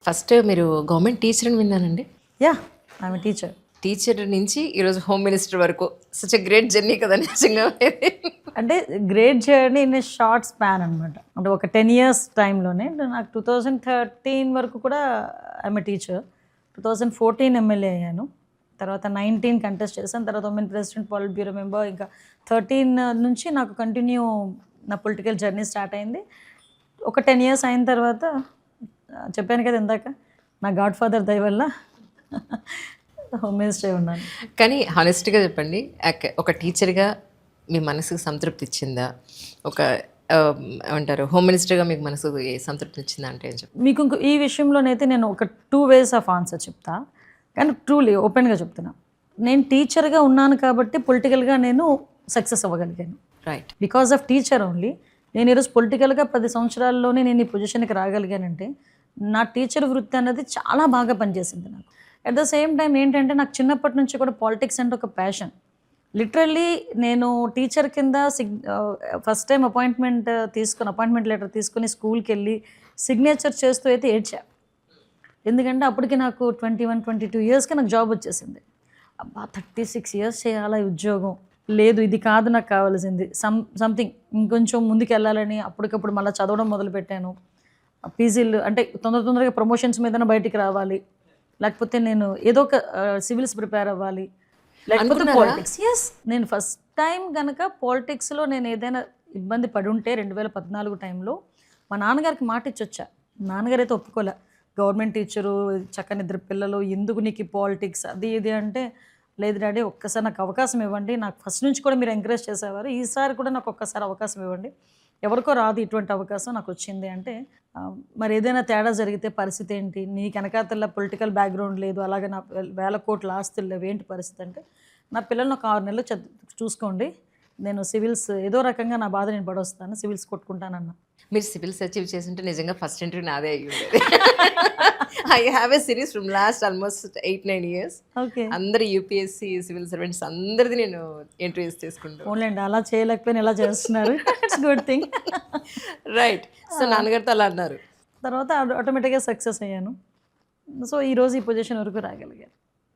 First మీరు government teacher అని విన్నానండి. Yeah I'm teacher. టీచర్ నుంచి ఈరోజు హోమ్ మినిస్టర్ వరకు సచ్ ఎ గ్రేట్ జర్నీ కదా నిజంగా. అంటే great journey in a short span అనమాట. అంటే ఒక 10 years టైంలోనే నాకు 2013 వరకు కూడా ఐఎమ్ టీచర్. 2014 ఎమ్మెల్యే అయ్యాను. తర్వాత 19 కంటెస్ట్ చేశాను. తర్వాత ఉమెన్ ప్రెసిడెంట్, పాలిట్ బ్యూరో మెంబర్. ఇంకా 13 నుంచి నాకు కంటిన్యూ నా పొలిటికల్ జర్నీ స్టార్ట్ అయింది. ఒక 10 years అయిన తర్వాత చెప్పాను కదా ఇందాక, నా గాడ్ ఫాదర్ దయ వల్ల హోమ్ మినిస్టర్ ఉన్నాను. కానీ హానెస్ట్గా చెప్పండి, ఒక టీచర్గా మీ మనసుకు సంతృప్తి ఇచ్చిందా? ఒక ఏమంటారు హోమ్ మినిస్టర్గా మీకు మనసుకు సంతృప్తి ఇచ్చిందా అంటే ఏం చెప్పండి? మీకు ఈ విషయంలోనైతే నేను ఒక 2 ways ఆఫ్ ఆన్సర్ చెప్తా. కానీ ట్రూలీ ఓపెన్గా చెప్తున్నా, నేను టీచర్గా ఉన్నాను కాబట్టి పొలిటికల్గా నేను సక్సెస్ అవ్వగలిగాను. Right. Because of teacher only. నేను ఈరోజు పొలిటికల్గా 10 సంవత్సరాల్లోనే నేను ఈ పొజిషన్కి రాగలిగానంటే నా టీచర్ వృత్తి అనేది చాలా బాగా పనిచేసింది నాకు. అట్ ద సేమ్ టైం ఏంటంటే నాకు చిన్నప్పటి నుంచి కూడా పాలిటిక్స్ అంటే ఒక ప్యాషన్. లిటరల్లీ నేను టీచర్ కింద ఫస్ట్ టైం అపాయింట్మెంట్ లెటర్ తీసుకొని స్కూల్కి వెళ్ళి సిగ్నేచర్ చేస్తూ అయితే ఏడ్చా. ఎందుకంటే అప్పటికి నాకు 21-22 yearsకి నాకు జాబ్ వచ్చేసింది. అబ్బా 36 years చేయాలా ఈ ఉద్యోగం, లేదు ఇది కాదు నాకు కావాల్సింది, సంథింగ్ ఇంకొంచెం ముందుకు వెళ్ళాలని అప్పటికప్పుడు మళ్ళీ చదవడం మొదలుపెట్టాను. పీజీలు అంటే తొందరగా ప్రమోషన్స్ మీదనే బయటికి రావాలి, లేకపోతే నేను ఏదో ఒక సివిల్స్ ప్రిపేర్ అవ్వాలి, లేకపోతే పాలిటిక్స్. ఎస్, నేను ఫస్ట్ టైం కనుక పాలిటిక్స్లో నేను ఏదైనా ఇబ్బంది పడి ఉంటే 2014 టైంలో మా నాన్నగారికి మాట ఇచ్చొచ్చా. నాన్నగారు అయితే ఒప్పుకోలే. గవర్నమెంట్ టీచరు, చక్కని 2 పిల్లలు, ఎందుకు నీకు పాలిటిక్స్ అది ఇది అంటే, లేదు డాడీ ఒక్కసారి నాకు అవకాశం ఇవ్వండి, నాకు ఫస్ట్ నుంచి కూడా మీరు ఎంకరేజ్ చేసేవారు, ఈసారి కూడా నాకు ఒక్కసారి అవకాశం ఇవ్వండి, ఎవరికో రాదు ఇటువంటి అవకాశం, నాకు వచ్చింది అంటే, మరి ఏదైనా తేడా జరిగితే పరిస్థితి ఏంటి, నీకు వెనకాతల పొలిటికల్ బ్యాక్గ్రౌండ్ లేదు, అలాగే నా 1000 కోట్ల ఆస్తులు లేవు, ఏంటి పరిస్థితి అంటే, నా పిల్లల్ని ఒక 6 నెలలు చూసుకోండి, నేను సివిల్స్ ఏదో రకంగా నా బాధ నేను పడొస్తాను, సివిల్స్ కొట్టుకుంటానన్నా. మీరు సివిల్స్ అచీవ్ చేసింటే నిజంగా ఫస్ట్ ఇంటర్వ్యూ నాదే అయ్యి ఉండేది. I have a series from last almost 8-9 years. Okay, అందరు యూపీఎస్సీ సివిల్ సర్వెంట్స్ అందరిది నేను ఇంటర్వ్యూస్ తీసుకుంటాను. ఓన్లేండి, అలా చేయలేకపోయినా ఇలా చేస్తున్నారు. It's good thing. Right. So నాన్నగారితో అలా అన్నారు, తర్వాత ఆటోమేటిక్గా సక్సెస్ అయ్యాను. సో ఈరోజు ఈ పొజిషన్ వరకు రాగలిగాను.